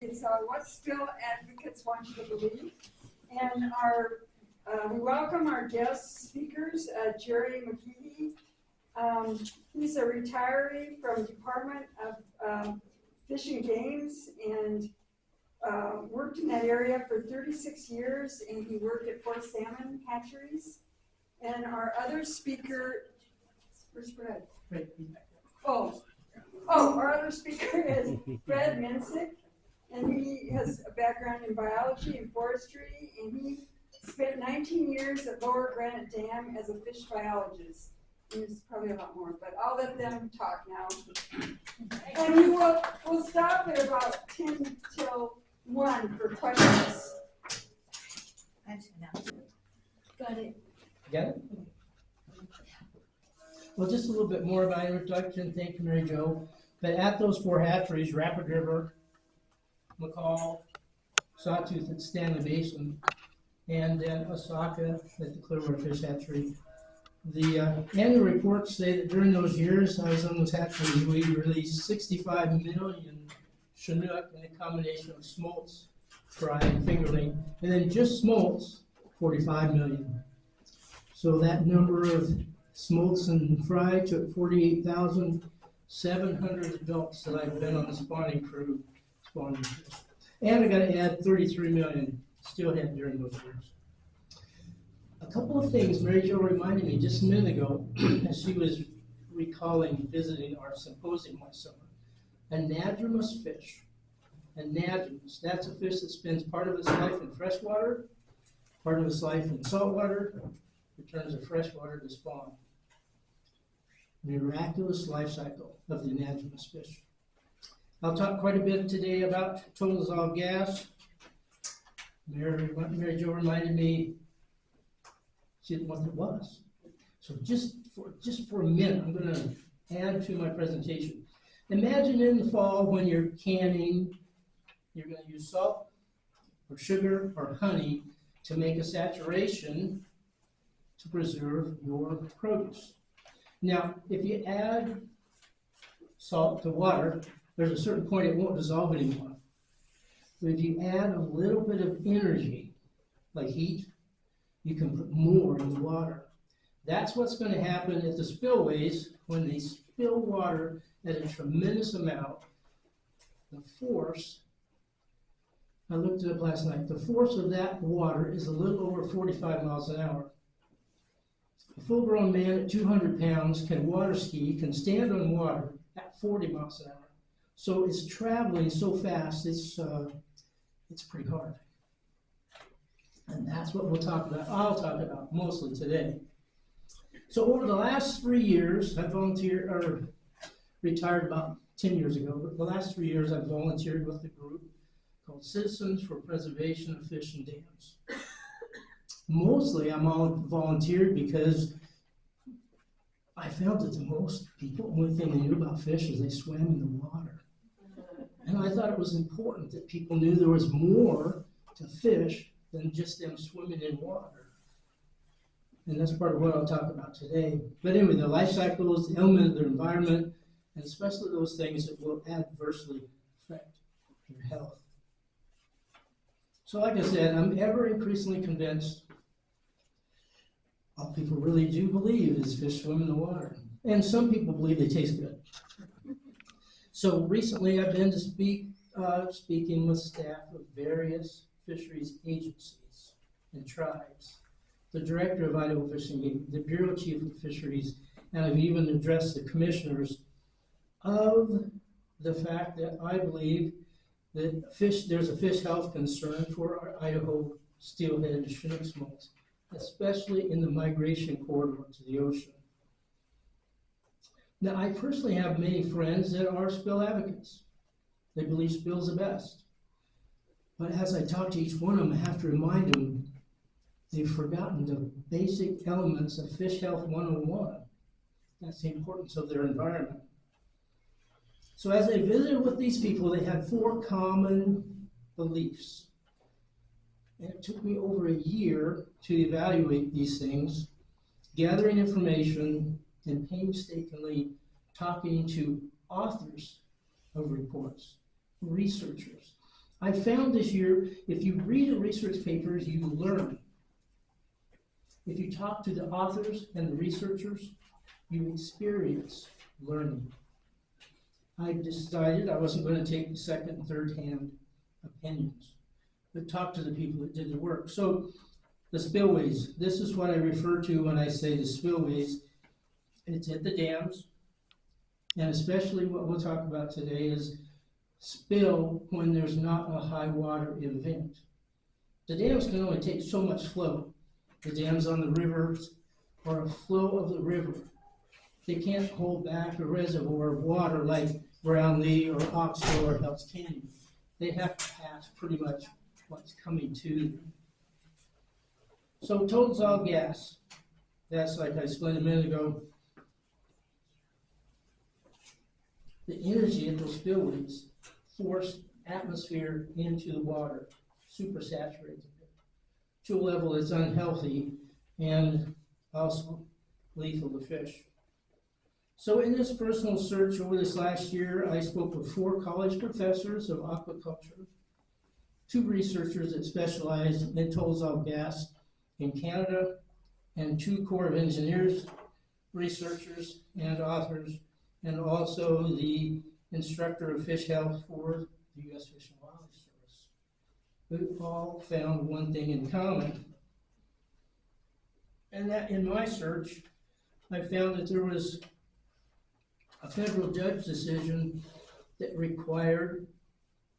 It's what still advocates want you to believe. And we welcome our guest speakers, Jerry McGhee. He's a retiree from Department of Fish and Games and worked in that area for 36 years, and he worked at 4 salmon hatcheries. And our other speaker, where's Fred? Our other speaker is Fred Mensick. And he has a background in biology and forestry, and he spent 19 years at Lower Granite Dam as a fish biologist. And there's probably a lot more, but I'll let them talk now. And we'll stop at about 10 till 1 for questions. Got it. Got it? Well, just a little bit more about introduction. Thank you, Mary Jo. But at those 4 hatcheries, Rapid River, McCall, Sawtooth at Stanley Basin, and then Osaka at the Clearwater Fish Hatchery. The annual reports say that during those years I was on those hatcheries, we released 65 million Chinook in a combination of smolts, fry, and fingerling, and then just smolts, 45 million. So that number of smolts and fry took 48,700 adults that I've been on the spawning crew. And I got to add 33 million steelhead during those years. A couple of things Mary Jo reminded me just a minute ago as she was recalling visiting our symposium last summer. Anadromous fish. Anadromous, that's a fish that spends part of its life in freshwater, part of its life in saltwater, returns to freshwater to spawn. Miraculous life cycle of the anadromous fish. I'll talk quite a bit today about total dissolved gas. Mary Jo reminded me she didn't know what it was. So just for a minute, I'm going to add to my presentation. Imagine in the fall when you're canning, you're going to use salt or sugar or honey to make a saturation to preserve your produce. Now, if you add salt to water, there's a certain point it won't dissolve anymore. But if you add a little bit of energy, like heat, you can put more in the water. That's what's going to happen at the spillways when they spill water at a tremendous amount. The force, I looked it up last night, the force of that water is a little over 45 miles an hour. A full-grown man at 200 pounds can water ski, can stand on water at 40 miles an hour. So it's traveling so fast, it's pretty hard. And that's what I'll talk about mostly today. So over the last 3 years, I retired about 10 years ago, but the last 3 years I've volunteered with a group called Citizens for Preservation of Fish and Dams. Mostly I'm all volunteered because I found that the most people, only thing they knew about fish is they swam in the water. And I thought it was important that people knew there was more to fish than just them swimming in water. And that's part of what I'll talk about today. But anyway, the life cycles, the element of their environment, and especially those things that will adversely affect your health. So like I said, I'm ever increasingly convinced all people really do believe is fish swim in the water. And some people believe they taste good. So recently I've been to speaking with staff of various fisheries agencies and tribes, the director of Idaho Fish and Game, the bureau chief of fisheries, and I've even addressed the commissioners of the fact that I believe that there's a fish health concern for our Idaho steelhead and Chinook smolts, especially in the migration corridor to the ocean. Now, I personally have many friends that are spill advocates. They believe spill's the best. But as I talk to each one of them, I have to remind them they've forgotten the basic elements of Fish Health 101. That's the importance of their environment. So as I visited with these people, they had 4 common beliefs. And it took me over a year to evaluate these things, gathering information, and painstakingly talking to authors of reports, researchers, I found this year, if you read the research papers, you learn. If you talk to the authors and the researchers, you experience learning. I decided I wasn't going to take the second and third hand opinions, but talk to the people that did the work. So the spillways, this is what I refer to when I say the spillways. It's at the dams, and especially what we'll talk about today is spill when there's not a high water event. The dams can only take so much flow. The dams on the rivers are a flow of the river. They can't hold back a reservoir of water like Brownlee or Oxbow or Hell's Canyon. They have to pass pretty much what's coming to them. So total dissolved gas, that's like I explained a minute ago. The energy of those spillways force atmosphere into the water, supersaturates it to a level that's unhealthy and also lethal to fish. So in this personal search over this last year, I spoke with 4 college professors of aquaculture, 2 researchers that specialize in total dissolved gas in Canada, and 2 Corps of Engineers researchers and authors, and also the instructor of fish health for the U.S. Fish and Wildlife Service. We all found one thing in common, and that in my search, I found that there was a federal judge decision that required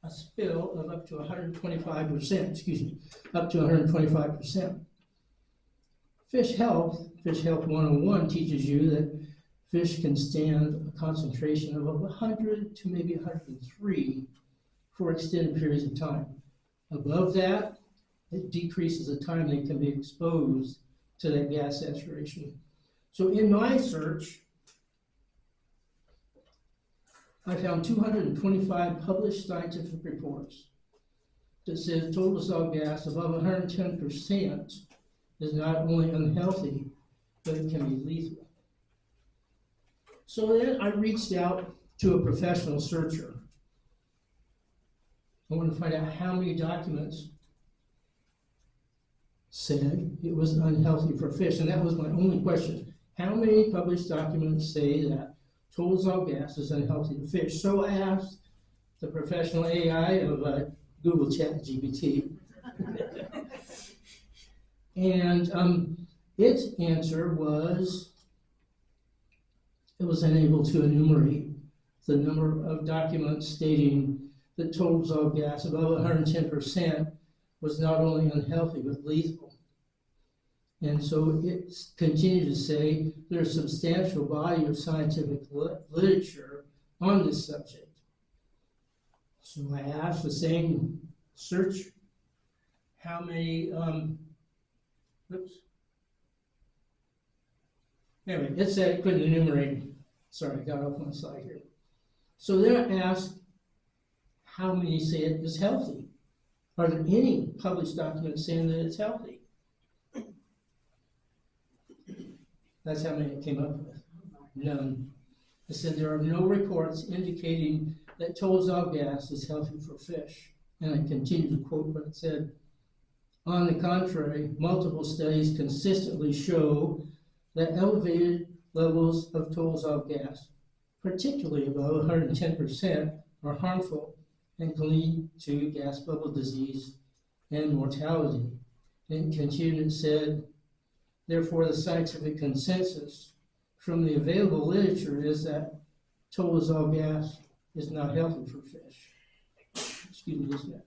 a spill of up to 125%, up to 125%. Fish Health 101 teaches you that fish can stand a concentration of 100 to maybe 103 for extended periods of time. Above that, it decreases the time they can be exposed to that gas saturation. So in my search, I found 225 published scientific reports that says total dissolved gas above 110% is not only unhealthy, but it can be lethal. So then I reached out to a professional searcher. I wanted to find out how many documents said it was unhealthy for fish, and that was my only question. How many published documents say that total dissolved gas is unhealthy to fish? So I asked the professional AI of Google ChatGPT, and its answer was it was unable to enumerate the number of documents stating that total dissolved gas above 110% was not only unhealthy but lethal. And so it continued to say there's a substantial body of scientific literature on this subject. So I asked the same search, how many, Anyway, it said it couldn't enumerate. Sorry, I got off my slide here. So then I asked, how many say it is healthy? Are there any published documents saying that it's healthy? That's how many it came up with. None. It said there are no reports indicating that total dissolved gas is healthy for fish. And I continue to quote what it said. On the contrary, multiple studies consistently show that elevated levels of total dissolved gas, particularly above 110%, are harmful and can lead to gas bubble disease and mortality. And continued and said, therefore, the scientific consensus from the available literature is that total dissolved gas is not healthy for fish. Excuse me just a minute.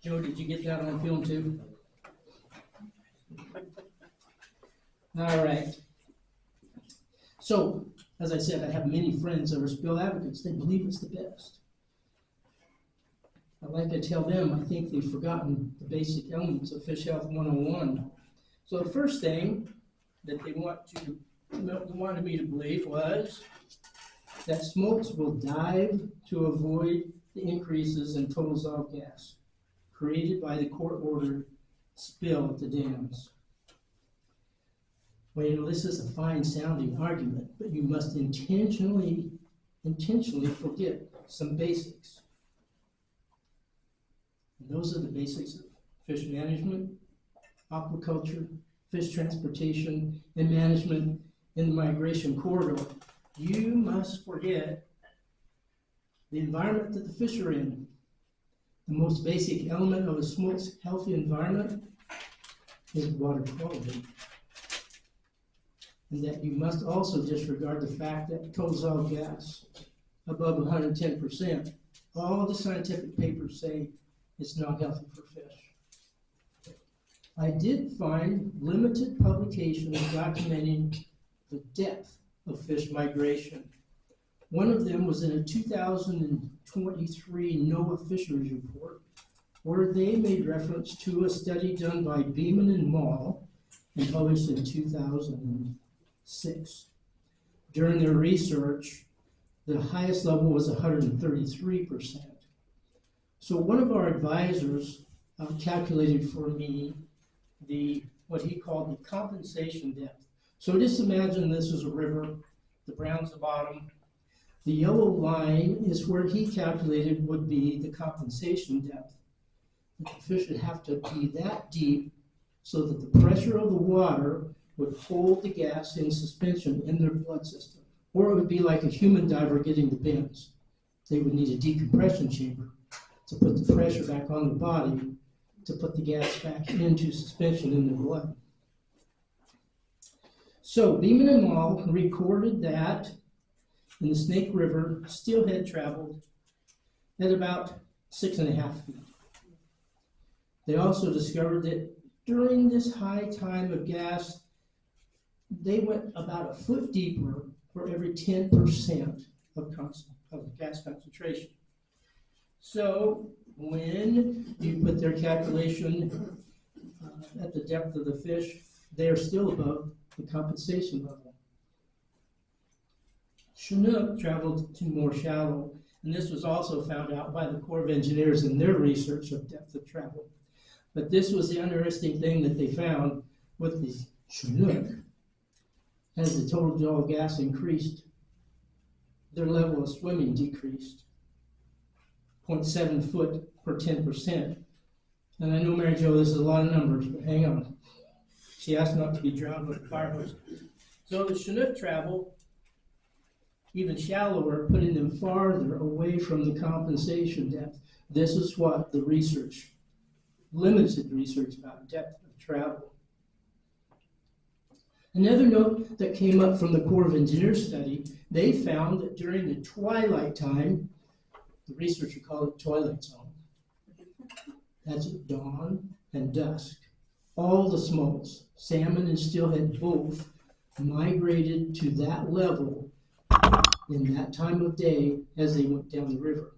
Joe, did you get that on film too? All right. So, as I said, I have many friends that are spill advocates. They believe it's the best. I like to tell them I think they've forgotten the basic elements of Fish Health 101. So the first thing that they wanted me to believe was that smokes will dive to avoid the increases in total dissolved gas created by the court-ordered spill at the dams. Well, you know, this is a fine sounding argument, but you must intentionally forget some basics. And those are the basics of fish management, aquaculture, fish transportation, and management in the migration corridor. You must forget the environment that the fish are in. The most basic element of a smoke's healthy environment is water quality. And that you must also disregard the fact that total dissolved gas above 110%, all the scientific papers say it's not healthy for fish. I did find limited publications documenting the depth of fish migration. One of them was in a 2023 NOAA Fisheries Report, where they made reference to a study done by Beeman and Mall and published in 2006. During their research, the highest level was 133%. So one of our advisors calculated for me what he called the compensation depth. So just imagine this is a river, the brown's the bottom. The yellow line is where he calculated would be the compensation depth. The fish would have to be that deep so that the pressure of the water would hold the gas in suspension in their blood system. Or it would be like a human diver getting the bends. They would need a decompression chamber to put the pressure back on the body to put the gas back into suspension in the blood. So Beeman and Mall recorded that in the Snake River, steelhead traveled at about 6.5 feet. They also discovered that during this high time of gas, they went about a foot deeper for every 10% of gas concentration. So when you put their calculation at the depth of the fish, they are still above the compensation level. Chinook traveled to more shallow, and this was also found out by the Corps of Engineers in their research of depth of travel. But this was the interesting thing that they found with the Chinook. As the total dissolved gas increased, their level of swimming decreased 0.7 foot per 10%. And I know, Mary Jo, this is a lot of numbers, but hang on. She asked not to be drowned with a fire hose. So the Chinook travel even shallower, putting them farther away from the compensation depth. This is what the research, limited research about depth of travel. Another note that came up from the Corps of Engineers study, they found that during the twilight time, the researcher called it twilight zone. That's at dawn and dusk. All the smolts, salmon and steelhead both, migrated to that level in that time of day as they went down the river,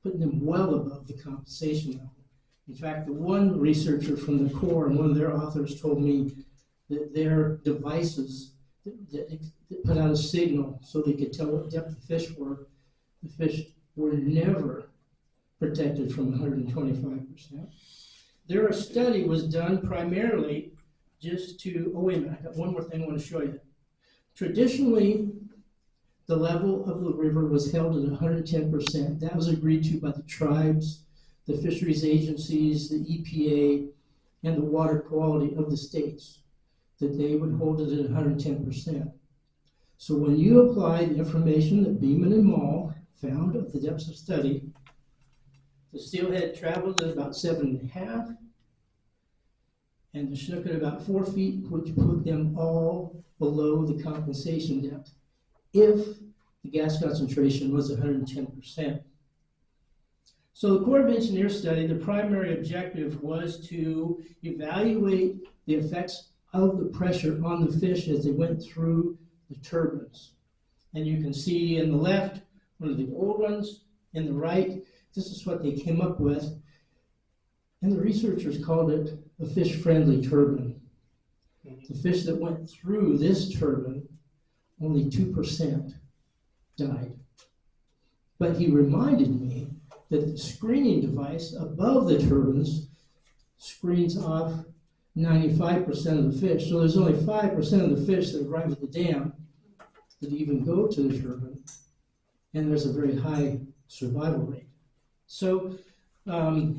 putting them well above the compensation level. In fact, the one researcher from the Corps and one of their authors told me that their devices that put out a signal so they could tell what depth the fish were never protected from 125%. Their study was done primarily just to, oh wait a minute, I got one more thing I want to show you. Traditionally, the level of the river was held at 110%. That was agreed to by the tribes, the fisheries agencies, the EPA, and the water quality of the states, that they would hold it at 110%. So when you apply the information that Beeman and Mall found of the depths of study, the steelhead traveled at about 7.5, and the Chinook at about 4 feet, which put them all below the compensation depth if the gas concentration was 110%. So the Corps of Engineers study, the primary objective was to evaluate the effects of the pressure on the fish as they went through the turbines. And you can see in the left, one of the old ones, in the right, this is what they came up with. And the researchers called it a fish-friendly turbine. The fish that went through this turbine, only 2% died. But he reminded me that the screening device above the turbines screens off 95% of the fish. So there's only 5% of the fish that arrive at the dam that even go to the turbine, and there's a very high survival rate. So that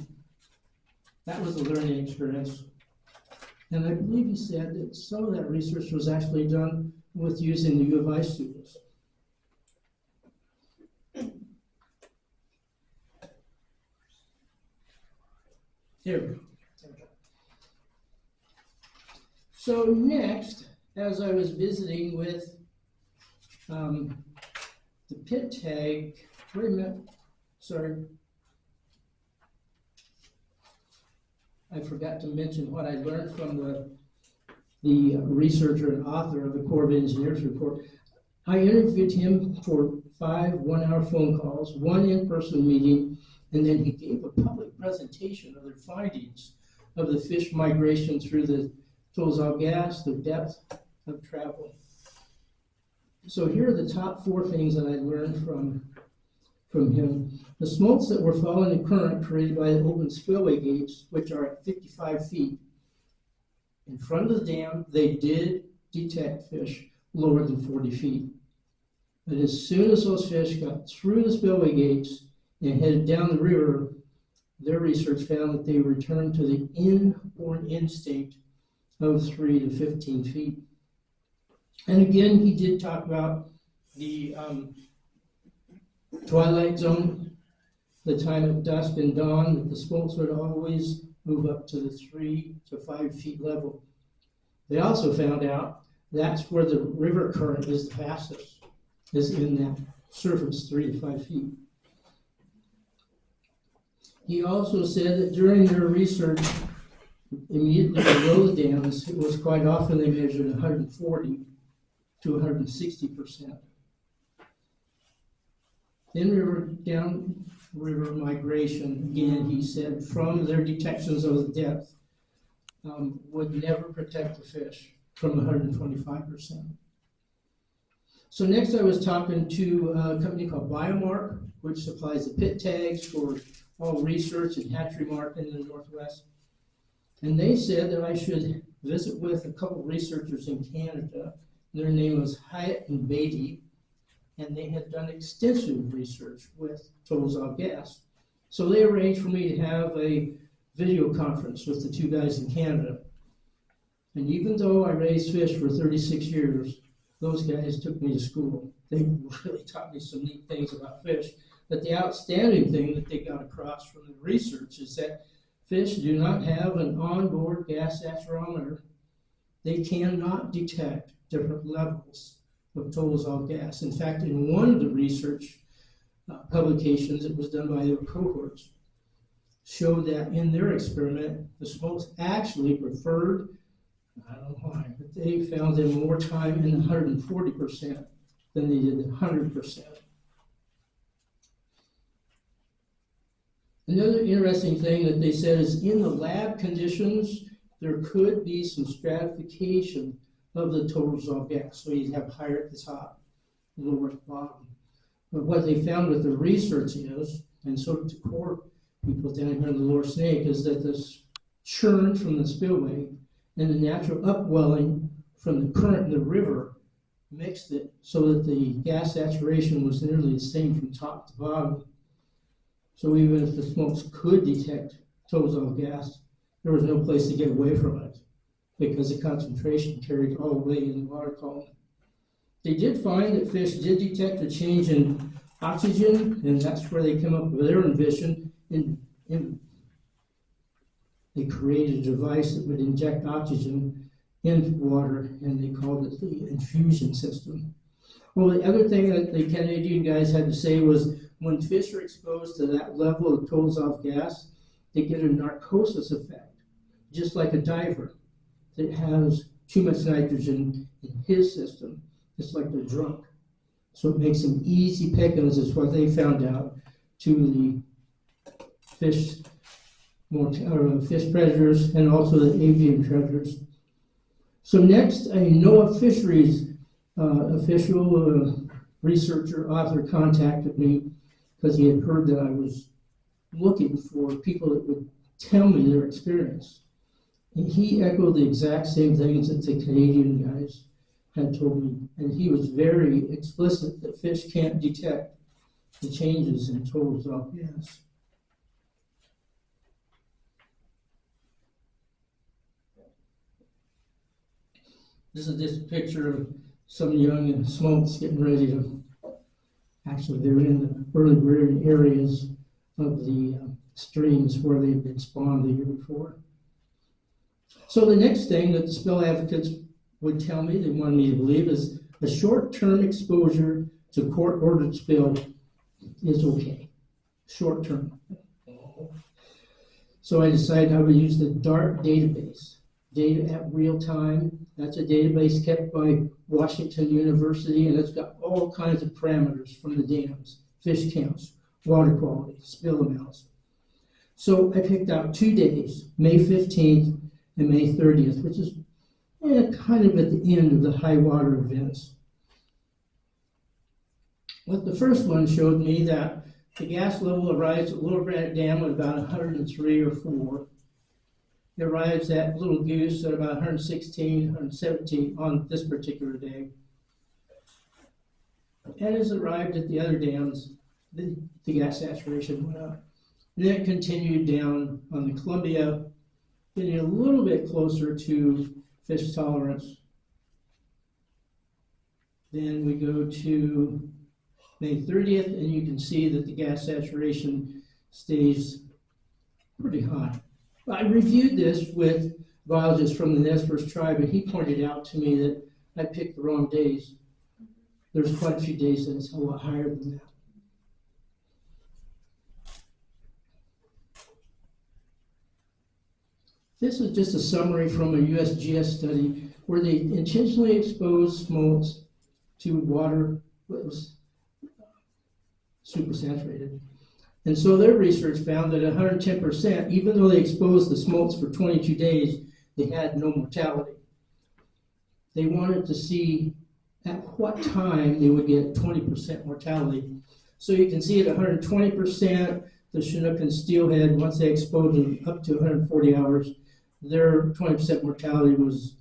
was a learning experience. And I believe he said that some of that research was actually done with using the U of I students. Here we go. So next, as I was visiting with the pit tag, wait a minute, sorry. I forgot to mention what I learned from the researcher and author of the Corps of Engineers report. I interviewed him for 5 one-hour phone calls, 1 in-person meeting, and then he gave a public presentation of their findings of the fish migration through the Tolzal Gas, the depth of travel. So here are the top 4 things that I learned from him. The smolts that were following the current created by the open spillway gates, which are at 55 feet in front of the dam, they did detect fish lower than 40 feet. But as soon as those fish got through the spillway gates and headed down the river, their research found that they returned to the inborn instinct of 3 to 15 feet. And again, he did talk about the twilight zone, the time of dusk and dawn, that the smolts would always move up to the 3 to 5 feet level. They also found out that's where the river current is the fastest, is in that surface 3 to 5 feet. He also said that during their research, immediately below the dams, it was quite often they measured 140 to 160%. Downriver migration, again, he said, from their detections of the depth, would never protect the fish from 125%. So next I was talking to a company called Biomark, which supplies the pit tags for all research and hatchery market in the Northwest. And they said that I should visit with a couple of researchers in Canada. Their name was Hyatt and Beatty, and they had done extensive research with Tolzal gas. So they arranged for me to have a video conference with the 2 guys in Canada. And even though I raised fish for 36 years, those guys took me to school. They really taught me some neat things about fish. But the outstanding thing that they got across from the research is that fish do not have an onboard gas saturometer. They cannot detect different levels of Tolzal gas. In fact, in one of the research publications that was done by their cohorts, showed that in their experiment, the smolts actually preferred, I don't know why, but they found them more time in 140% than they did 100%. Another interesting thing that they said is in the lab conditions, there could be some stratification of the Tolzal gas. So you'd have higher at the top, lower at the bottom. But what they found with the research is, and so did the Corps people down here in the Lower Snake, is that this churn from the spillway and the natural upwelling from the current in the river mixed it so that the gas saturation was nearly the same from top to bottom. So even if the smolts could detect Tolzal gas, there was no place to get away from it because the concentration carried all the way in the water column. They did find that fish did detect a change in oxygen, and that's where they came up with their invention. They created a device that would inject oxygen into water, and they called it the infusion system. Well, the other thing that the Canadian guys had to say was when fish are exposed to that level of Tolzal gas, they get a narcosis effect, just like a diver that has too much nitrogen in his system. It's like they're drunk. So it makes them easy pickings, is what they found out, to the fish predators and also the avian predators. So next, a NOAA Fisheries official researcher, author contacted me because he had heard that I was looking for people that would tell me their experience. And he echoed the exact same things that the Canadian guys had told me. And he was very explicit that fish can't detect the changes in total dissolved gas. This is just a picture of some young smolts getting ready to, actually they're in the early breeding areas of the streams where they've been spawned the year before. So the next thing that the spill advocates would tell me, they wanted me to believe, is a short-term exposure to court-ordered spill is okay, short-term. So I decided I would use the DART database, data at real time. That's a database kept by Washington University, and it's got all kinds of parameters from the dams, fish counts, water quality, spill amounts. So I picked out 2 days, May 15th and May 30th, which is kind of at the end of the high water events. What the first one showed me that the gas level arrives at Little Granite Dam at about 103 or 4. It arrives at Little Goose at about 116, 117 on this particular day. And as it arrived at the other dams, the gas saturation went up. Then it continued down on the Columbia, getting a little bit closer to fish tolerance. Then we go to May 30th, and you can see that the gas saturation stays pretty high. I reviewed this with a biologist from the Nez Perce tribe, and he pointed out to me that I picked the wrong days. There's quite a few days that it's a lot higher than that. This is just a summary from a USGS study where they intentionally exposed smolts to water that was supersaturated. And so their research found that 110%, even though they exposed the smolts for 22 days, they had no mortality. They wanted to see at what time they would get 20% mortality. So you can see at 120%, the Chinook and steelhead, once they exposed them up to 140 hours, their 20% mortality was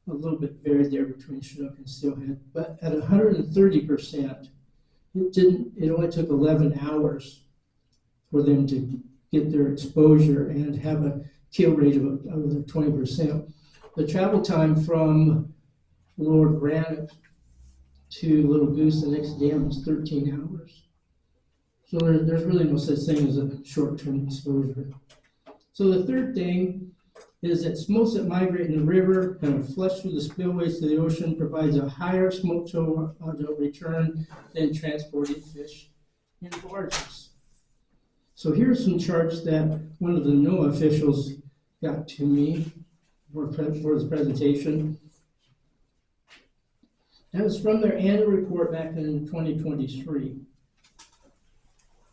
a little bit varied there between Chinook and steelhead. But at 130%, it only took 11 hours for them to get their exposure and have a kill rate of 20%. The travel time from Lower Granite to Little Goose, the next dam, was 13 hours. So there's really no such thing as a short-term exposure. So the third thing is that smolts that migrate in the river and flush through the spillways to the ocean provides a higher smolt to return than transporting fish in barges. So here's some charts that one of the NOAA officials got to me for this presentation. That was from their annual report back in 2023.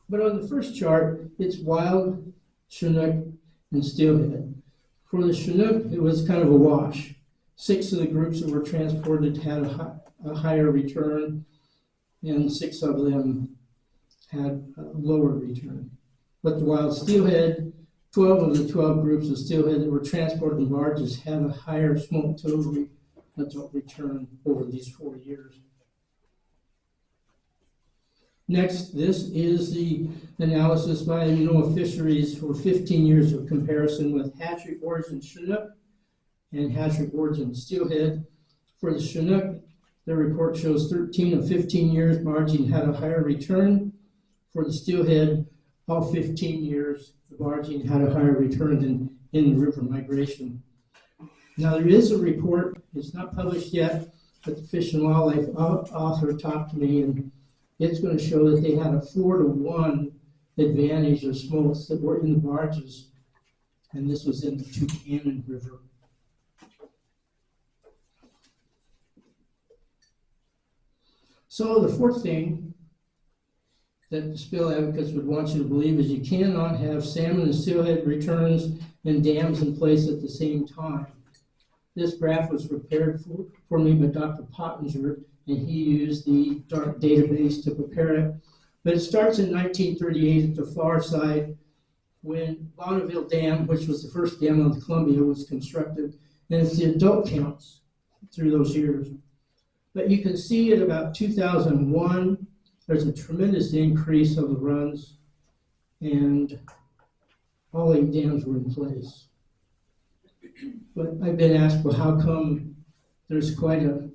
But on the first chart, it's wild Chinook and steelhead. For the Chinook, it was kind of a wash. 6 of the groups that were transported had a higher return, and 6 of them had a lower return. But the wild steelhead, 12 of the 12 groups of steelhead that were transported in barges had a higher smolt total return over these 4 years. Next, this is the analysis by NOAA Fisheries for 15 years of comparison with hatchery origin Chinook and hatchery origin steelhead. For the Chinook, the report shows 13 of 15 years barging had a higher return. For the steelhead, all 15 years the barging had a higher return than in river migration. Now there is a report, it's not published yet, but the Fish and Wildlife author talked to me, and it's going to show that they had a 4-to-1 advantage of smolts that were in the barges, and this was in the Tucannon River. So the fourth thing that the spill advocates would want you to believe is you cannot have salmon and steelhead returns and dams in place at the same time. This graph was prepared for me by Dr. Pottinger, and he used the DART database to prepare it. But it starts in 1938 at the far side when Bonneville Dam, which was the first dam on the Columbia, was constructed, and it's the adult counts through those years. But you can see at about 2001, there's a tremendous increase of the runs, and all 8 dams were in place. But I've been asked, well, how come there's quite a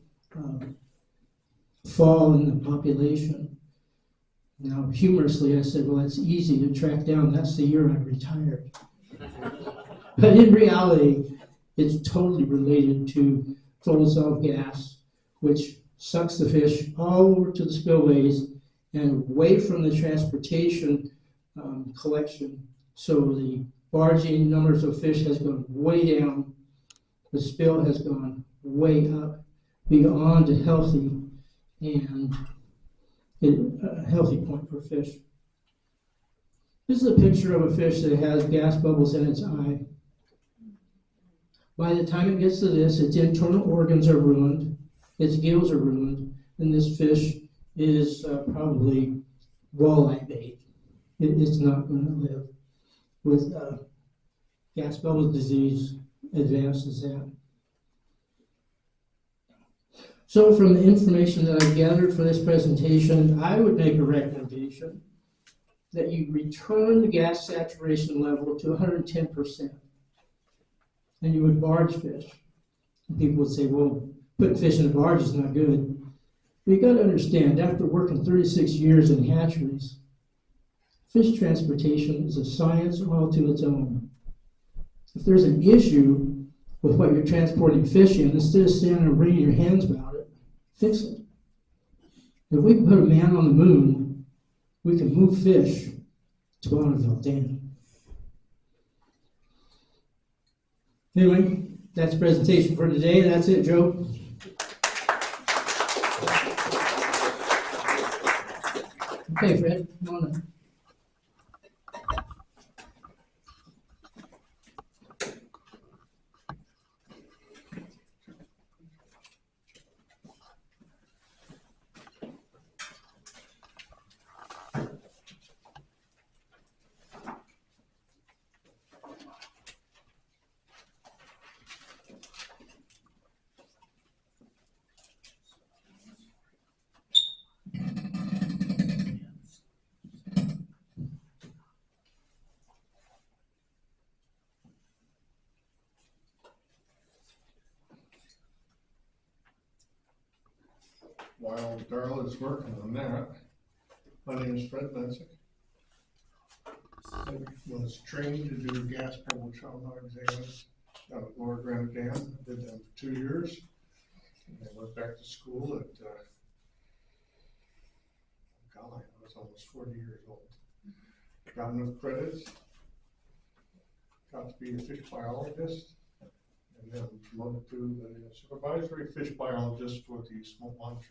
fall in the population? Now, humorously, I said, well, it's easy to track down. That's the year I retired. But in reality, it's totally related to fuel dissolved gas, which sucks the fish all over to the spillways and away from the transportation collection. So the barging numbers of fish has gone way down. The spill has gone way up beyond a healthy and a healthy point for fish. This is a picture of a fish that has gas bubbles in its eye. By the time it gets to this, its internal organs are ruined, its gills are ruined, and this fish is probably walleye bait. It's not going to live with gas bubble disease advanced as that. So from the information that I gathered for this presentation, I would make a recommendation that you return the gas saturation level to 110%. And you would barge fish. And people would say, well, putting fish in a barge is not good. But you got to understand, after working 36 years in hatcheries, fish transportation is a science all to its own. If there's an issue with what you're transporting fish in, instead of standing and wringing your hands about it, fix it. If we can put a man on the moon, we can move fish to Bonneville Dam. Anyway, that's the presentation for today. That's it, Joe. Okay, Fred, come on up. While Darla is working on that, my name is Fred Bensick. I was trained to do gas bubble trauma exams out at Lower Grand Dam. I did them for 2 years. And I went back to school at, golly, I was almost 40 years old. Got enough credits, got to be a fish biologist, and then promoted to the supervisory fish biologist for the smoke monitoring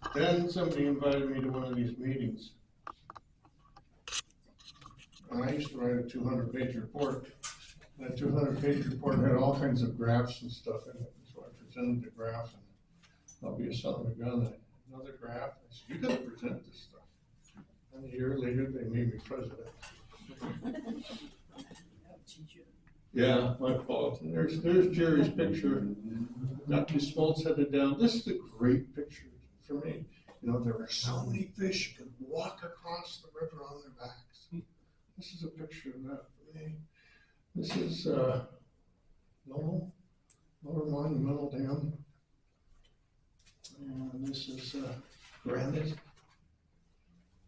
program. Then somebody invited me to one of these meetings. And I used to write a 200-page report. That 200-page report had all kinds of graphs and stuff in it. So I presented the graph, and I'll be a son of a gun. Another graph. I said, you got to present this stuff. And a year later, they made me president. Yeah, my fault. And there's Jerry's picture. Got these smolts headed down. This is a great picture for me. You know, there were so many fish who could walk across the river on their backs. This is a picture of that for me. This is Lower Monumental Dam. And this is Granite.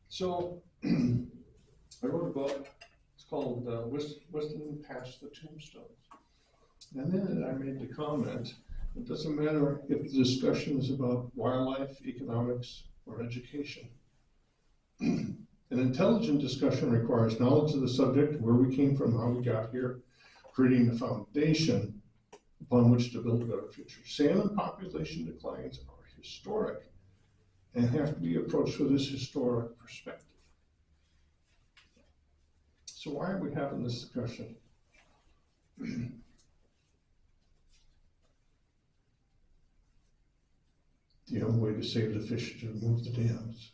So I wrote a book. It's called Whistling Past the Tombstones. And then I made the comment, it doesn't matter if the discussion is about wildlife, economics, or education. An intelligent discussion requires knowledge of the subject, where we came from, how we got here, creating a foundation upon which to build a better future. Salmon population declines are historic and have to be approached with this historic perspective. So why are we having this discussion? The only way to save the fish is to remove the dams.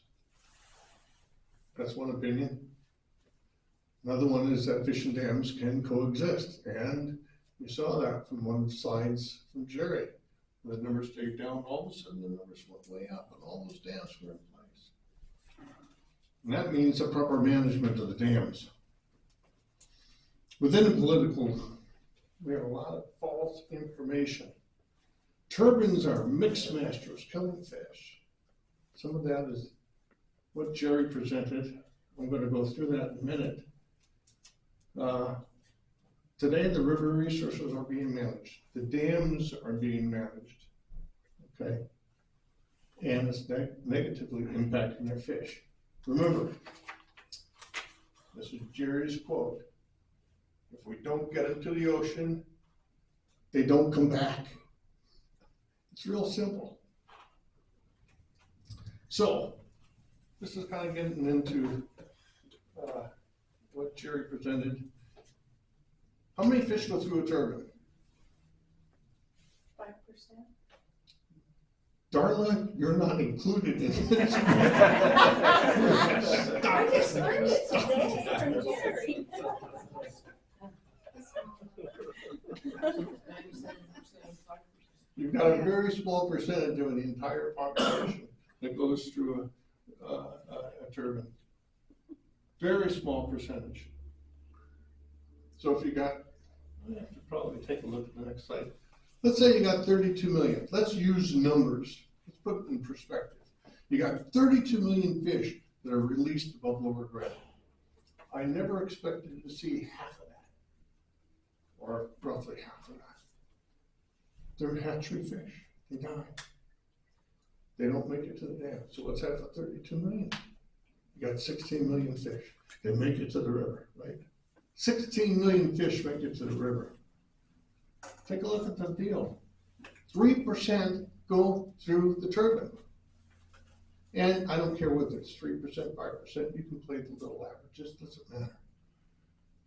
That's one opinion. Another one is that fish and dams can coexist, and you saw that from one of the slides from Jerry. The numbers stayed down, all of a sudden the numbers went way up, and all those dams were in place. And that means the proper management of the dams. Within the political, we have a lot of false information. Turbines are mixed masters killing fish. Some of that is what Jerry presented. I'm going to go through that in a minute. Today, the river resources are being managed. The dams are being managed, okay? And it's negatively impacting their fish. Remember, this is Jerry's quote. If we don't get them to the ocean, they don't come back. It's real simple. So, this is kind of getting into what Jerry presented. How many fish go through a turbine? 5%. Darla, you're not included in this. I just learned it today from Jerry. You've got a very small percentage of the entire population that goes through a turbine. Very small percentage. So if you got, I have to probably take a look at the next slide. Let's say you got 32 million. Let's use numbers. Let's put it in perspective. You got 32 million fish that are released above lower ground. I never expected to see half of that, or roughly half of that. They're hatchery fish. They die. They don't make it to the dam. So what's half of 32 million? You got 16 million fish. They make it to the river, right? 16 million fish make it to the river. Take a look at the deal. 3% go through the turbine. And I don't care whether it's 3%, 5%, you can play the little averages, doesn't matter.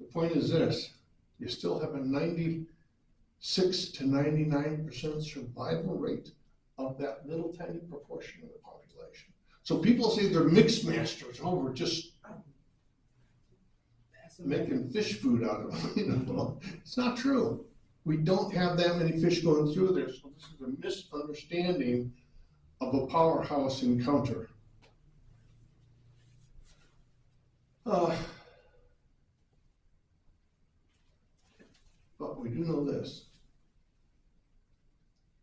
The point is this, you still have a 96 to 99% survival rate of that little tiny proportion of the population. So people say they're mixed masters, oh, we're just making fish food out of them, you know. It's not true. We don't have that many fish going through there, so this is a misunderstanding of a powerhouse encounter. But we do know this.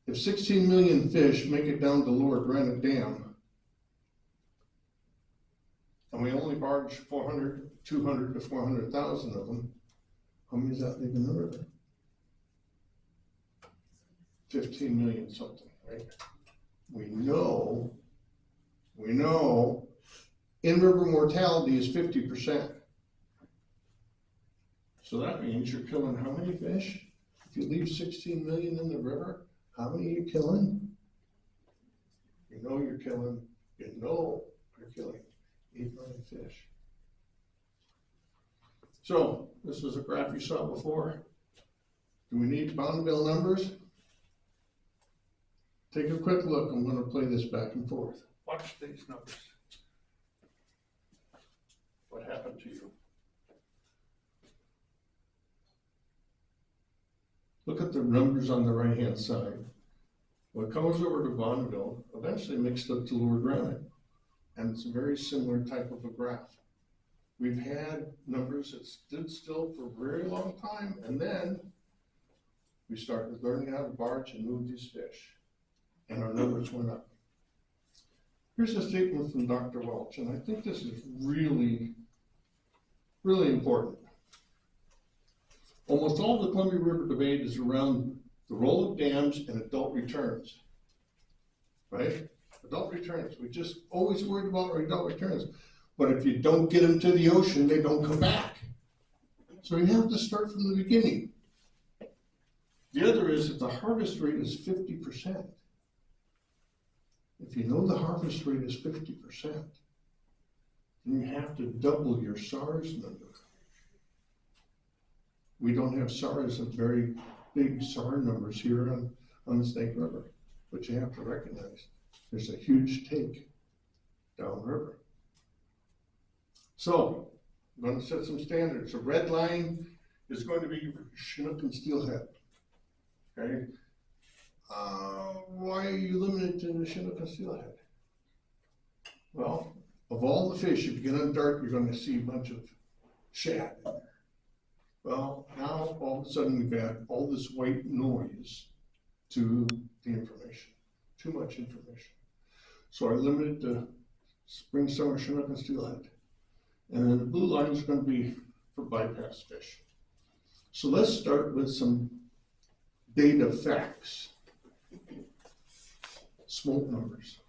If 16 million fish make it down to Lower Granite Dam, and we only barge 200 to 400,000 of them, how many is that leaving the river? 15 million something, right? We know in-river mortality is 50%. So that means you're killing how many fish? If you leave 16 million in the river, how many are you killing? You know you're killing 8 million fish. So, this is a graph you saw before. Do we need Bonneville numbers? Take a quick look. I'm going to play this back and forth. Watch these numbers. What happened to you? Look at the numbers on the right-hand side. What comes over to Bonneville eventually makes it up to Lower Granite. And it's a very similar type of a graph. We've had numbers that stood still for a very long time, and then we started learning how to barge and move these fish, and our numbers went up. Here's a statement from Dr. Welch, and I think this is really, really important. Almost all the Columbia River debate is around the role of dams and adult returns, right? Adult returns. We just always worried about adult returns. But if you don't get them to the ocean, they don't come back. So you have to start from the beginning. The other is that the harvest rate is 50%. If you know the harvest rate is 50%, then you have to double your SARS number. We don't have SARS of very big SAR numbers here on the Snake River, but you have to recognize there's a huge take downriver. So, I'm gonna set some standards. The red line is going to be Chinook and steelhead, okay? Why are you limited to the Chinook and steelhead? Well, of all the fish, if you get on dark, you're gonna see a bunch of shad in there. Well, now all of a sudden we've got all this white noise to the information, too much information. So I limited to spring, summer, Chinook, and steelhead. And then the blue line is going to be for bypass fish. So let's start with some data facts. Smolt numbers.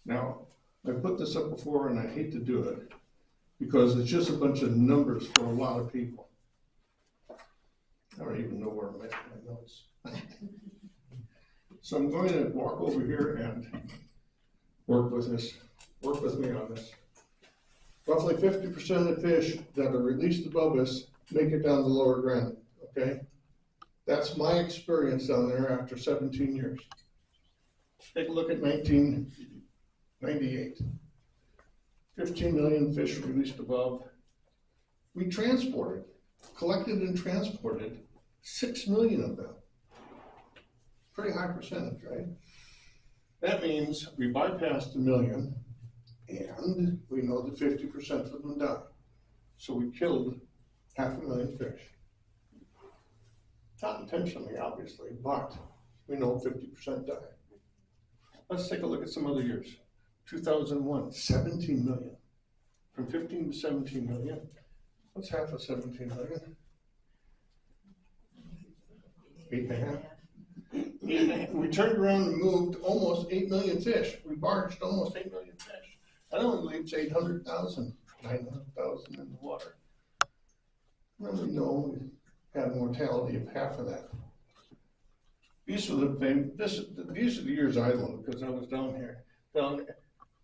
Now, I put this up before and I hate to do it because it's just a bunch of numbers for a lot of people. I don't even know where I'm at in my notes. So I'm going to walk over here and work with me on this. Roughly 50% of the fish that are released above us make it down the lower ground, okay? That's my experience down there after 17 years. Take a look at 1998. 15 million fish released above. We collected and transported 6 million of them. Pretty high percentage, right? That means we bypassed 1 million and we know that 50% of them die. So we killed 500,000 fish. Not intentionally, obviously, but we know 50% die. Let's take a look at some other years. 2001, 17 million. From 15 to 17 million. What's half of 17 million? 8.5. We turned around and moved almost 8 million fish. We barged almost 8 million fish. I don't believe it's 800,000, 900,000 in the water. Well, we know we had a mortality of half of that. These are the years I look because I was down here. Down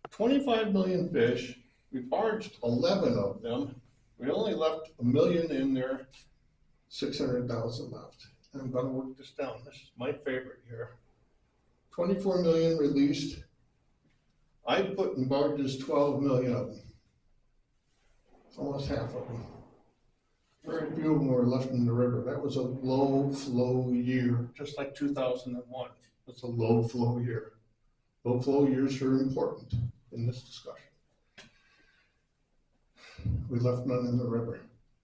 25 million fish. We barged 11 of them. We only left 1 million in there, 600,000 left. And I'm going to work this down. This is my favorite here. 24 million released. I put in barges 12 million of them. Almost half of them. Very few of them were left in the river. That was a low flow year, just like 2001. It's a low flow year. Low flow years are important in this discussion. We left none in the river.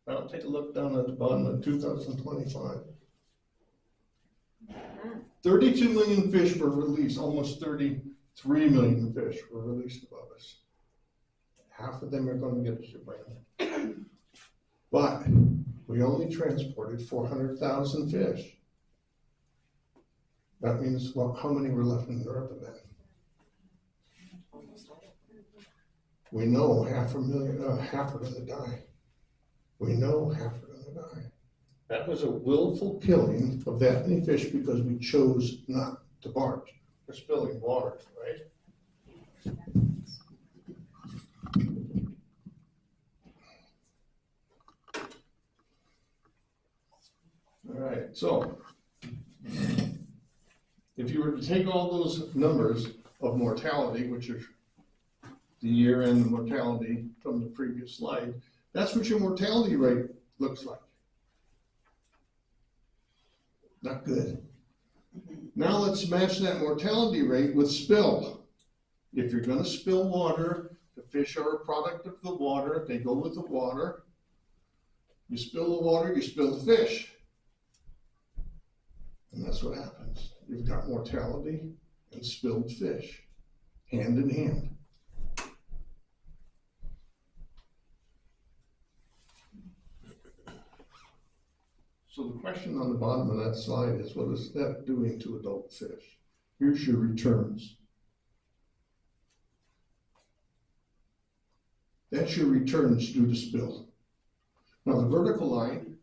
Now take a look down at the bottom of 2025. 32 million fish were released, almost 33 million fish were released above us. Half of them are going to get shipwrecked. But we only transported 400,000 fish. That means, well, how many were left in the river then? We know half are going to die. We know half are going to die. That was a willful killing of that many fish because we chose not to barge. We're spilling water, right? All right, so if you were to take all those numbers of mortality, which are the year and the mortality from the previous slide, that's what your mortality rate looks like. Not good. Now let's match that mortality rate with spill. If you're going to spill water, the fish are a product of the water. They go with the water. You spill the water, you spill the fish. And that's what happens. You've got mortality and spilled fish, hand in hand. So the question on the bottom of that slide is, what is that doing to adult fish? Here's your returns. That's your returns due to spill. Now the vertical line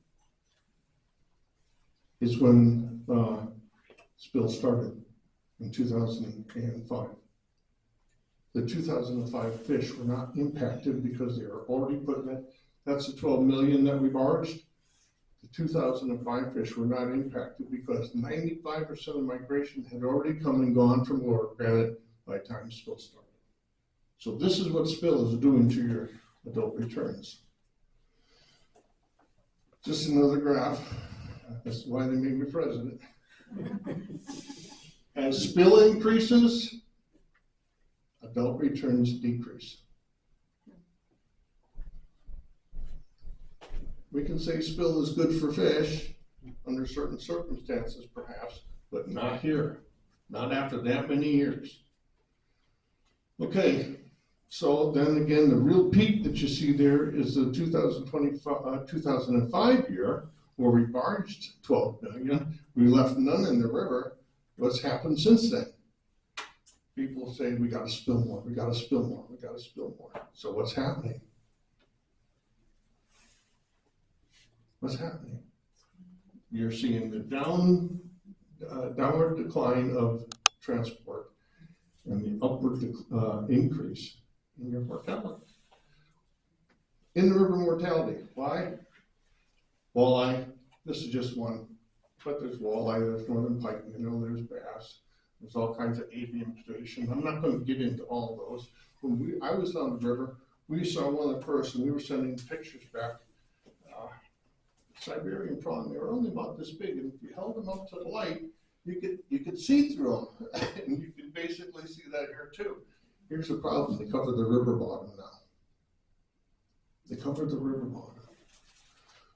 is when spill started in 2005. The 2005 fish were not impacted because they were already put in it. That's the 12 million that we barged. The 2005 fish were not impacted because 95% of migration had already come and gone from lower granite by the time spill started. So this is what spill is doing to your adult returns. Just another graph. That's why they made me president. As spill increases, adult returns decrease. We can say spill is good for fish under certain circumstances perhaps, but not here, not after that many years. Okay, so then again, the real peak that you see there is the 2005 year, where we barged 12 million, we left none in the river. What's happened since then? People say we gotta spill more, we gotta spill more, we gotta spill more. So what's happening? What's happening? You're seeing the downward decline of transport and the upward increase in your mortality. In the river mortality, why? Walleye, this is just one, but there's walleye, there's northern pike minnow, there's bass, there's all kinds of avian predation. I'm not going to get into all of those. When I was on the river, we saw one of the first, and we were sending pictures back. Siberian prawn, they were only about this big, and if you held them up to the light, you could see through them, and you can basically see that here too. Here's the problem: they cover the river bottom now. They cover the river bottom.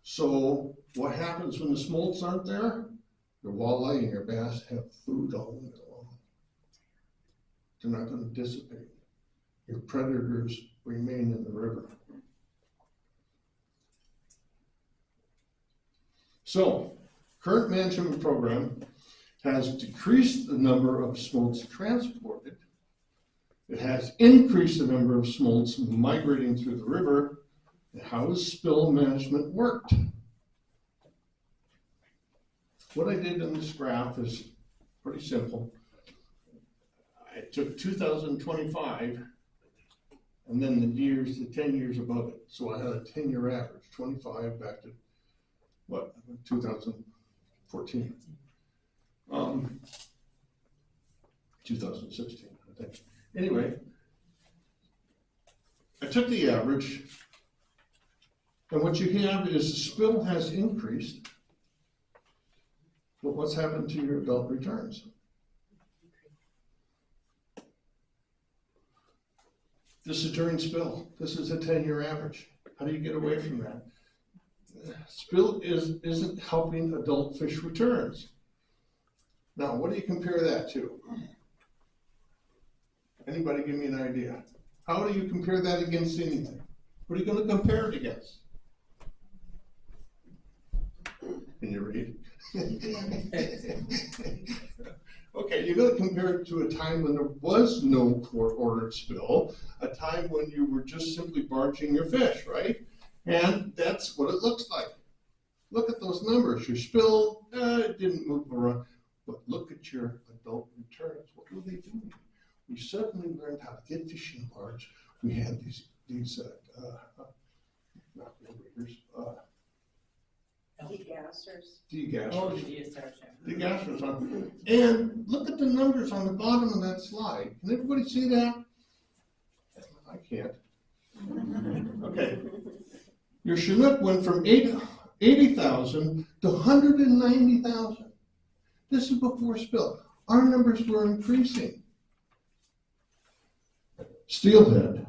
So what happens when the smolts aren't there? Your walleye and your bass have food all winter long. They're not going to dissipate. Your predators remain in the river. So, current management program has decreased the number of smolts transported. It has increased the number of smolts migrating through the river. And how has spill management worked? What I did in this graph is pretty simple. I took 2025 and then the years, the 10 years above it. So I had a 10-year average, 25 back to what, 2014. 2016, I think. Anyway, I took the average, and what you have is the spill has increased, but what's happened to your adult returns? This is during spill. This is a 10-year average. How do you get away from that? Spill isn't helping adult fish returns. Now, what do you compare that to? Anybody give me an idea? How do you compare that against anything? What are you going to compare it against? Can you read? Okay, you're going to compare it to a time when there was no court-ordered spill, a time when you were just simply barging your fish, right? And that's what it looks like. Look at those numbers. Your spill, it didn't move around, but look at your adult returns. What were they doing? We suddenly learned how to get fish in the barge. We had these not readers, degassers. Oh, the DSRs. Degassers on. And look at the numbers on the bottom of that slide. Can everybody see that? I can't. Okay. Your Chinook went from 80,000 to 190,000. This is before spill. Our numbers were increasing. Steelhead,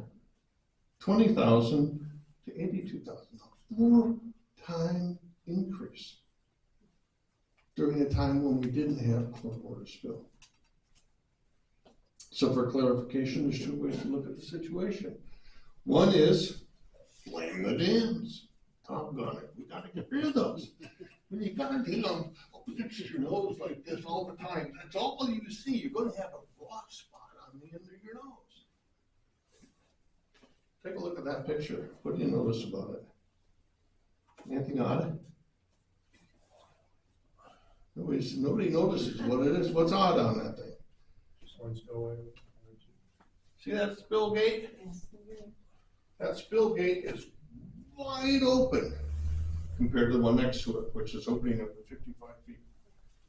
20,000 to 82,000. A 4-time increase during a time when we didn't have court-ordered spill. So for clarification, there's two ways to look at the situation. One is blame the dams. Doggone it, we gotta get rid of those. When you gotta do them, look at your nose like this all the time. That's all you see. You're gonna have a raw spot on the end of your nose. Take a look at that picture. What do you notice about it? Anything odd? Nobody notices what it is. What's odd on that thing? See that spill gate? That spill gate is wide open compared to the one next to it, which is opening up to 55 feet,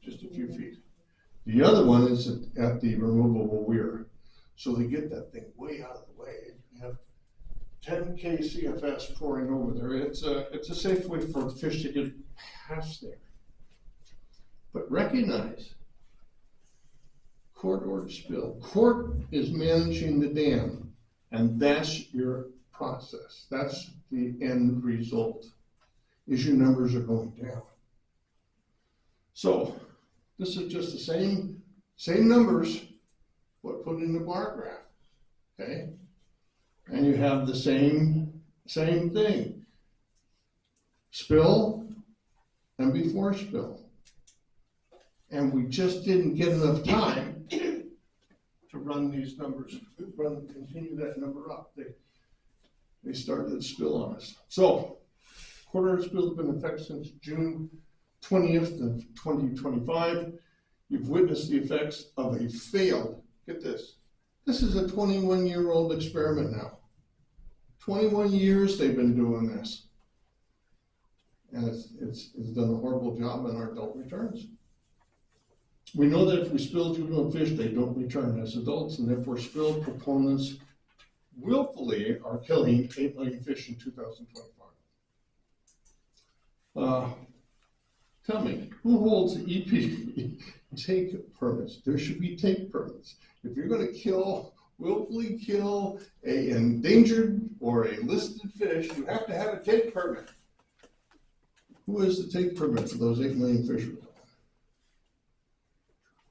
just a few feet. The other one is at the removable weir. So they get that thing way out of the way. You have 10K CFS pouring over there. It's a safe way for the fish to get past there. But recognize, court ordered spill. Court is managing the dam, and that's your process. That's the end result, is your numbers are going down. So this is just the same numbers, but put in the bar graph, okay? And you have the same thing. Spill and before spill. And we just didn't get enough time to run these numbers, continue that number up. They started to spill on us. So, quarter spill has been in effect since June 20th of 2025. You've witnessed the effects of a failed, get this is a 21-year-old experiment now. 21 years they've been doing this. And it's done a horrible job in our adult returns. We know that if we spill juvenile fish, they don't return as adults, and therefore spill proponents willfully are killing 8 million fish in 2025. Tell me, who holds EP take permits? There should be take permits. If you're going to willfully kill a endangered or a listed fish, you have to have a take permit. Who has the take permit for those 8 million fish?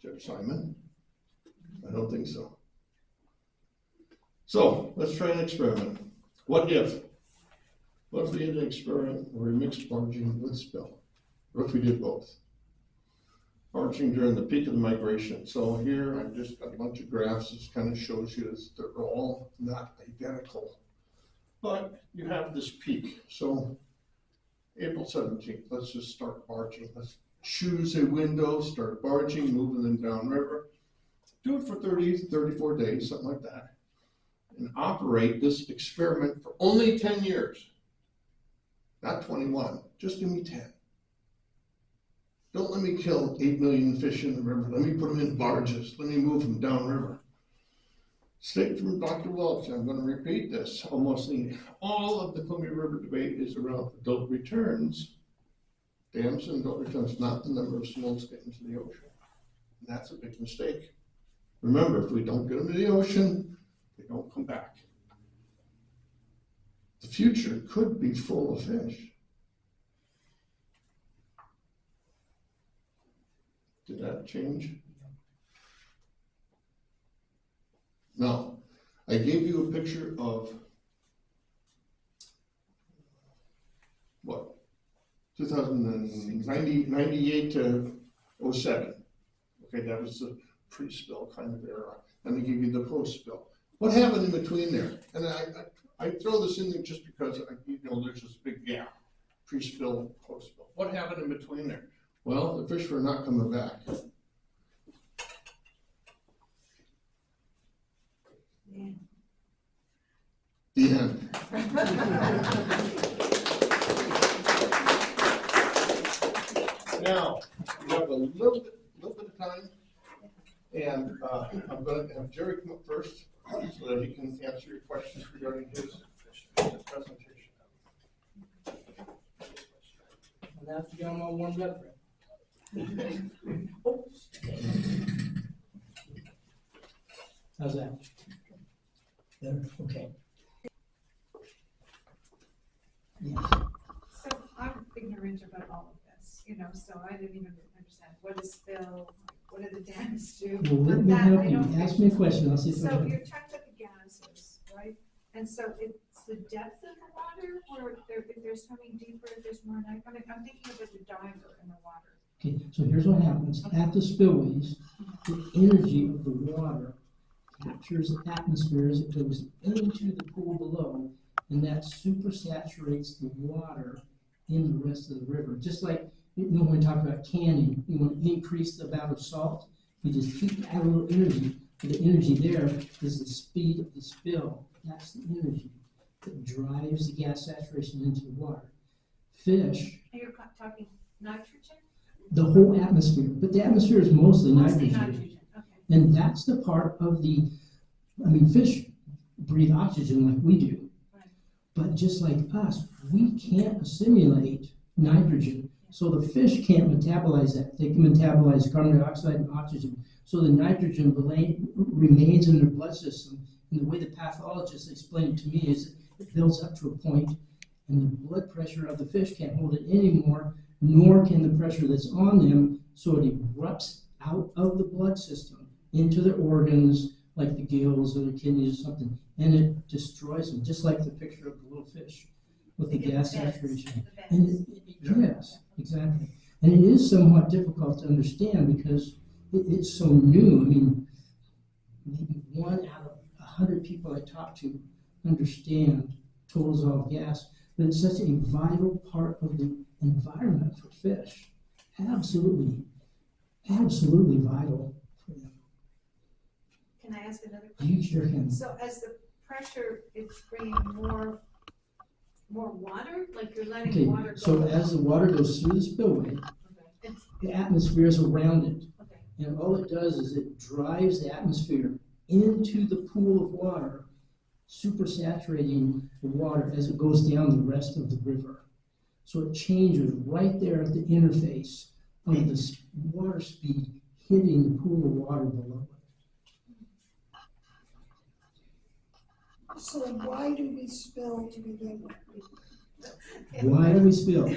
Judge Simon? I don't think so. So let's try an experiment. What if we did an experiment where we mixed barging with spill? What if we did both? Barging during the peak of the migration. So here I've just got a bunch of graphs. This kind of shows you that they're all not identical, but you have this peak. So April 17th, let's just start barging. Let's choose a window, start barging, moving them downriver. Do it for 30, 34 days, something like that. And operate this experiment for only 10 years. Not 21, just give me 10. Don't let me kill 8 million fish in the river. Let me put them in barges. Let me move them downriver. Statement from Dr. Welch, I'm going to repeat this. Almost all of the Columbia River debate is around adult returns. Dams and adult returns, not the number of smolts get into the ocean. And that's a big mistake. Remember, if we don't get them to the ocean, they don't come back. The future could be full of fish. Did that change? No. I gave you a picture of what? 98 to 07. Okay, that was the pre-spill kind of era. And I give you the post-spill. What happened in between there? And I throw this in there just because there's this big gap, pre-spill, post-spill. What happened in between there? Well, the fish were not coming back. Yeah. The end. Now, we have a little bit of time, and I'm going to have Jerry come up first so that he can answer your questions regarding his presentation. And that's to get them all warmed up. How's that? Better? Okay. Yes. So I'm ignorant about all of this, so I didn't even understand what is spill, what do the dams do. Well, let me help you. Ask me a question. I'll see if I So can. you're talking about the gases, right? And so it's the depth of the water, or if they're swimming deeper, if there's more night. I'm thinking about the diver in the water. Okay, so here's what happens. At the spillways, the energy of the water captures the atmosphere as it goes into the pool below, and that supersaturates the water in the rest of the river. Just like, when we talk about canning, you want to increase the amount of salt, you just keep adding a little energy. The energy there is the speed of the spill. That's the energy that drives the gas saturation into the water. Fish. And you're talking nitrogen? The whole atmosphere, but the atmosphere is mostly Mostly nitrogen. nitrogen, okay. And that's the part of fish breathe oxygen like we do. Right. But just like us, we can't assimilate nitrogen, so the fish can't metabolize that. They can metabolize carbon dioxide and oxygen, so the nitrogen remains in their blood system. And the way the pathologist explained it to me is it builds up to a point, and the blood pressure of the fish can't hold it anymore, nor can the pressure that's on them, so it erupts out of the blood system into their organs, like the gills or the kidneys or something, and it destroys them, just like the picture of the little fish with the gas saturation. And yes, exactly. And it is somewhat difficult to understand because it's so new. I mean, maybe 1 out of 100 people I talk to understand total dissolved gas, but it's such a vital part of the environment for fish. Absolutely vital for them. Can I ask another You question? sure can. So as the pressure is bringing more water, like you're letting Okay, water go? so as the water goes through the spillway, Okay. the atmosphere is around it. Okay. And all it does is it drives the atmosphere into the pool of water, supersaturating the water as it goes down the rest of the river. So it changes right there at the interface of the water speed hitting the pool of water below it. So why do we spill to begin with? Why do we spill?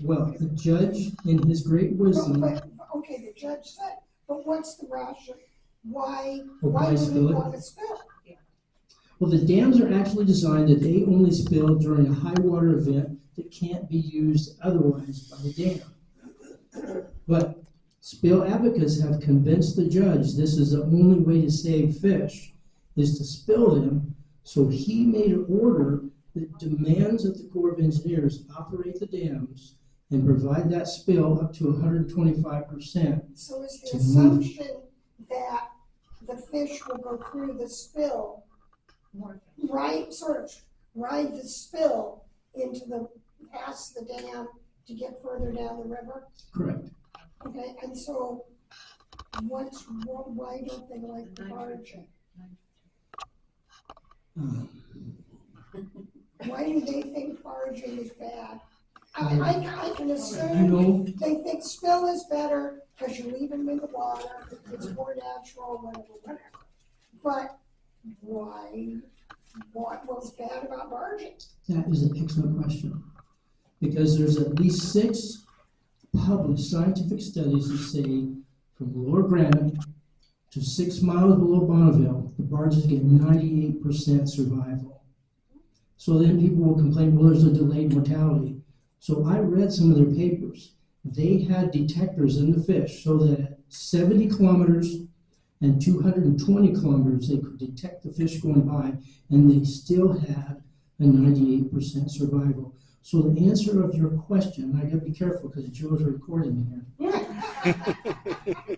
Well, the judge, in his great wisdom, Okay, the judge said, but what's the rationale? Why why do we spill it? want to spill? Well, the dams are actually designed that they only spill during a high water event that can't be used otherwise by the dam. But spill advocates have convinced the judge this is the only way to save fish is to spill them, so he made an order that demands that the Corps of Engineers operate the dams and provide that spill up to 125%. So is the To move. assumption that the fish will go through the spill, ride the spill past the dam to get further down the river? Correct. Okay, and so why don't they like the barging? Why do they think barging is bad? I can assume they think spill is better because you leave them in the water, it's more natural, whatever. But why? What was bad about barging? That is an excellent question. Because there's at least 6 published scientific studies that say from Lower Granite to 6 miles below Bonneville, the barges get 98% survival. So then people will complain, well, there's a delayed mortality. So I read some of their papers. They had detectors in the fish so that at 70 kilometers and 220 kilometers, they could detect the fish going by, and they still had a 98% survival. So the answer of your question, I gotta be careful because Joe's recording me here,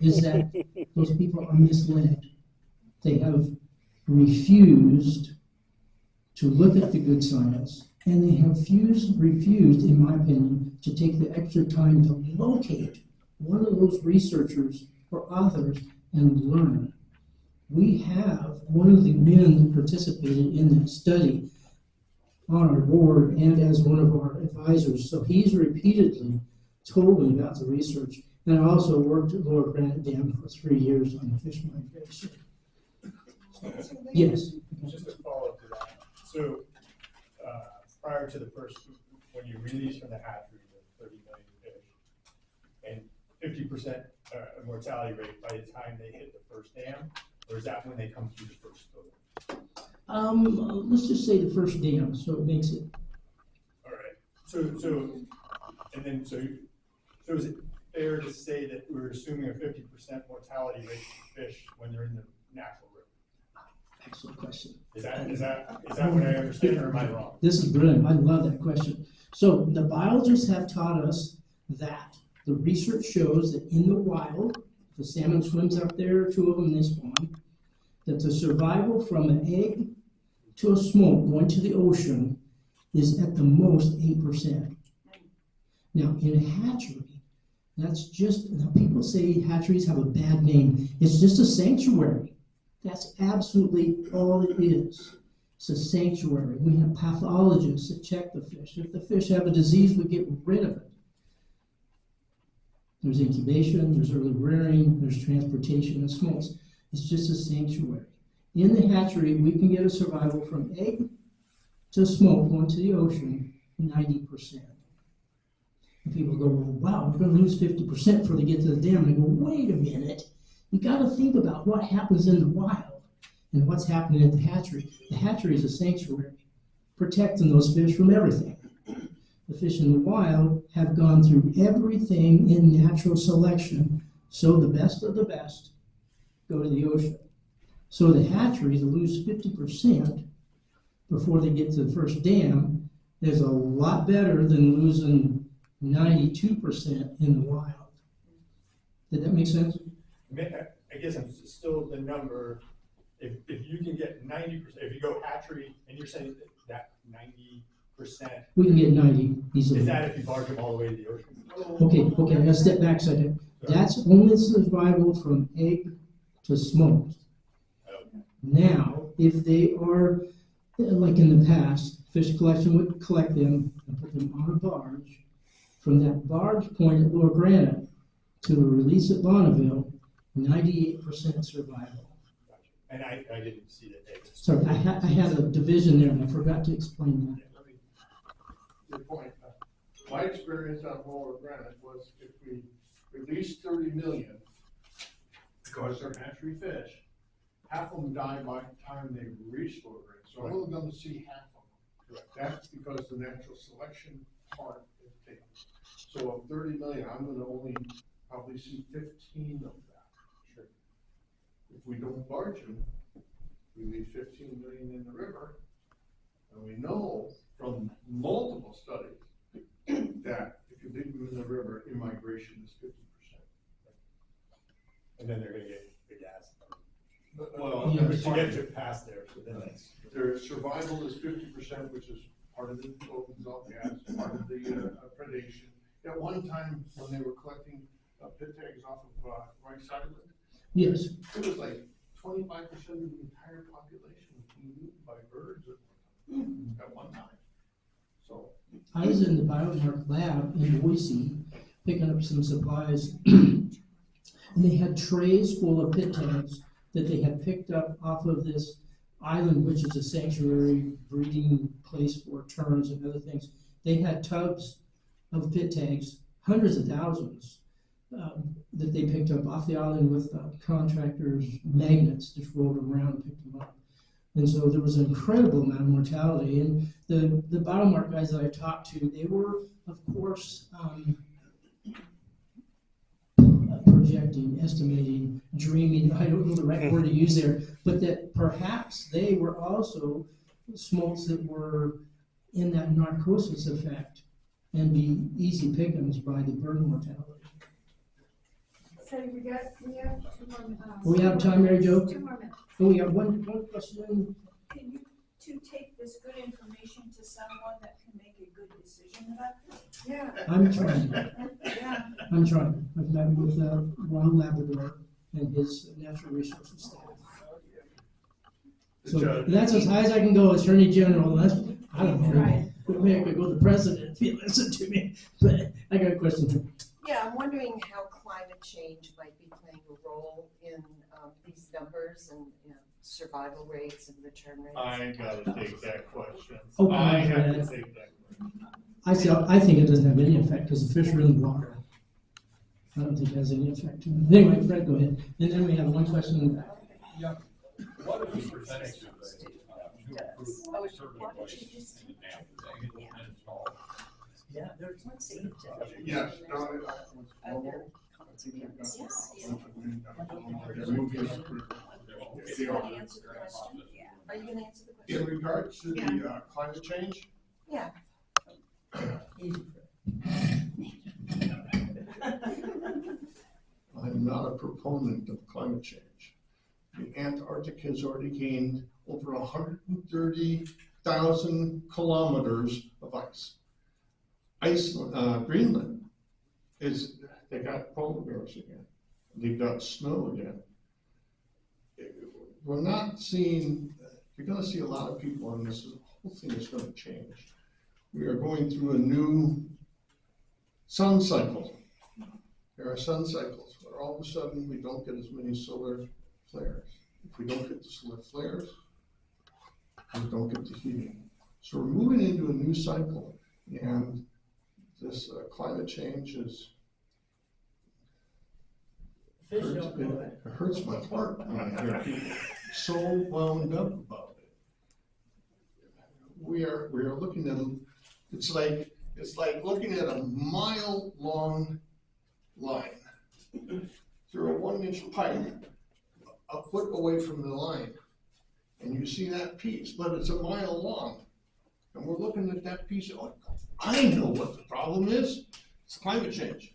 is that those people are misled. They have refused to look at the good science, and they have refused, in my opinion, to take the extra time to locate one of those researchers or authors and learn. We have one of the men that participated in that study on our board and as one of our advisors. So he's repeatedly told me about the research. And I also worked at Lower Granite Dam for 3 years on the fish migration. Yes. Just to follow up to that. So prior to the first, when you release from the hatchery the 30 million fish and 50% mortality rate by the time they hit the first dam, or is that when they come through the first filter? Let's just say the first dam, so it makes it. All right. So is it fair to say that we're assuming a 50% mortality rate for fish when they're in the natural river? Excellent question. Is that what I understand, or am I wrong? This is brilliant. I love that question. So the biologists have taught us that the research shows that in the wild, if a salmon swims up there, 2 of them, they spawn, that the survival from an egg to a smoke going to the ocean is at the most 8%. Now, in a hatchery, that's just, now people say hatcheries have a bad name. It's just a sanctuary. That's absolutely all it is. It's a sanctuary. We have pathologists that check the fish. If the fish have a disease, we get rid of it. There's incubation, there's early rearing, there's transportation and smolts. It's just a sanctuary. In the hatchery, we can get a survival from egg to smolt going to the ocean, 90%. And people go, well, wow, we're going to lose 50% before they get to the dam. And I go, wait a minute. You got to think about what happens in the wild and what's happening at the hatchery. The hatchery is a sanctuary, protecting those fish from everything. The fish in the wild have gone through everything in natural selection, so the best of the best go to the ocean. So the hatcheries lose 50% before they get to the first dam is a lot better than losing 92% in the wild. Did that make sense? I guess I'm still the number, if you can get 90%, if you go hatchery, and you're saying that 90%. We can get 90 easily. Is that if you barge them all the way to the ocean? Okay, I'm gonna step back a second. That's only survival from egg to smolt. Okay. Now, if they are, like in the past, fish collection would collect them and put them on a barge. From that barge point at Lower Granite to a release at Bonneville, 98% survival. Gotcha. And I didn't see that. Sorry, I had a division there and I forgot to explain that. Your point. My experience on Lower Granite was if we release 30 million, because they're hatchery fish, half of them die by the time they reach Lower Granite. So I'm only going to see half of them. That's because the natural selection part is taken. So of 30 million, I'm going to only probably see 15 of that. Sure. If we don't barge them, we leave 15 million in the river, and we know from multiple studies that if you leave them in the river, immigration is 50%. And then they're gonna get the gas. Well, Yeah. But you get to past there, so then it's. their survival is 50%, which is part of the total dissolved gas, part of the predation. At one time, when they were collecting pit tags off of Rice Island, Yes, it was like 25% of the entire population was being eaten by birds at one time. So, I was in the Biomark lab in Boise picking up some supplies. And they had trays full of pit tags that they had picked up off of this island, which is a sanctuary breeding place for terns and other things. They had tubs of pit tags, hundreds of thousands, that they picked up off the island with contractors' magnets, just rolled them around and picked them up. And so there was an incredible amount of mortality. And the Biomark guys that I talked to, they were, of course, projecting, estimating, dreaming, I don't know the right word to use there, but that perhaps they were also smolts that were in that narcosis effect and be easy pickings by the bird mortality. So we have 2 more minutes. We have time, Mary Jo? 2 more minutes. Oh, we have one question. Can you two take this good information to someone that can make a good decision about this? Yeah, I'm trying. yeah. I'm trying. I've met with Ron Labrador and his natural resources staff. the So judge, that's as high as I can go, Attorney General. That's, I don't know. Right. Maybe I could go to the president if he listened to me. But I got a question. Yeah, I'm wondering how climate change might be playing a role in these numbers and survival rates and return rates. I gotta take that question. Oh, I have to Fred. take that question. I think it doesn't have any effect because the fish are in the water. I don't think it has any effect. Anyway, Fred, go ahead. And then we have one question in the back. What is the percentage of the Oh, it's Yeah, there's, let's see. yes, no, You want to answer the question? Are you going to answer the question? in regards to the climate change, Yeah. I'm not a proponent of climate change. The Antarctic has already gained over 130,000 kilometers of ice. Greenland they got polar bears again. They've got snow again. We're not seeing you're gonna see a lot of people, and this whole thing is gonna change. We are going through a new sun cycle. There are sun cycles where all of a sudden we don't get as many solar flares. If we don't get the solar flares, we don't get the heating. So we're moving into a new cycle, and this climate change is Fish don't know it. it hurts my heart when I hear people so wound up about it. We are looking at, it's like looking at a mile-long line through a 1-inch pipe a foot away from the line. And you see that piece, but it's a mile long. And we're looking at that piece, and I know what the problem is. It's climate change.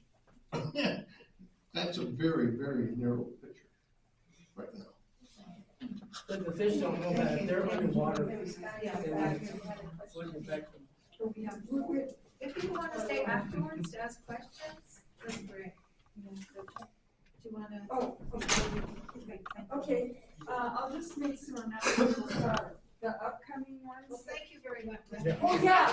That's a very, very narrow picture right now. But the fish don't know that, they're underwater. Yeah, They back. wouldn't affect them. If people want to stay afterwards to ask questions, that's great. Do you want to? Oh, okay. Okay, I'll just make some announcements about the upcoming Well, ones. thank you very much. Oh, yeah.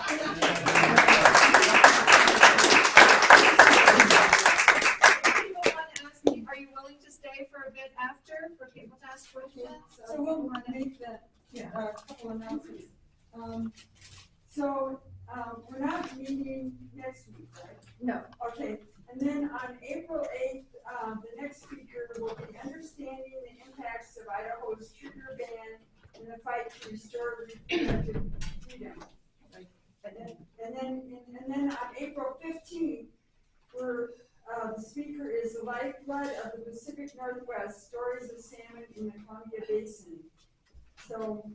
People want to ask me, are you willing to stay for a bit after for people to ask questions? So we'll make that, a couple announcements. We're not meeting next week, right? No. Okay, and then on April 8th, the next speaker will be understanding the impacts of Idaho's trigger ban in the fight to restore reproductive freedom. And then on April 15th, the speaker is the lifeblood of the Pacific Northwest, stories of salmon in the Columbia Basin. So,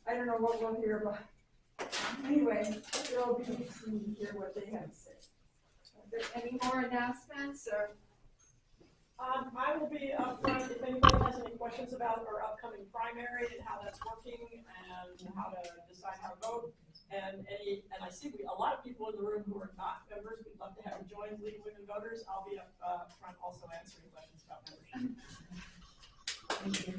I don't know what we'll hear about. Anyway, it'll be interesting to hear what they have to say. Are there any more announcements or? I will be up front if anybody has any questions about our upcoming primary and how that's working and how to decide how to vote. And I see a lot of people in the room who are not members. We'd love to have you join League of Women Voters. I'll be up front also answering questions about membership. Thank you.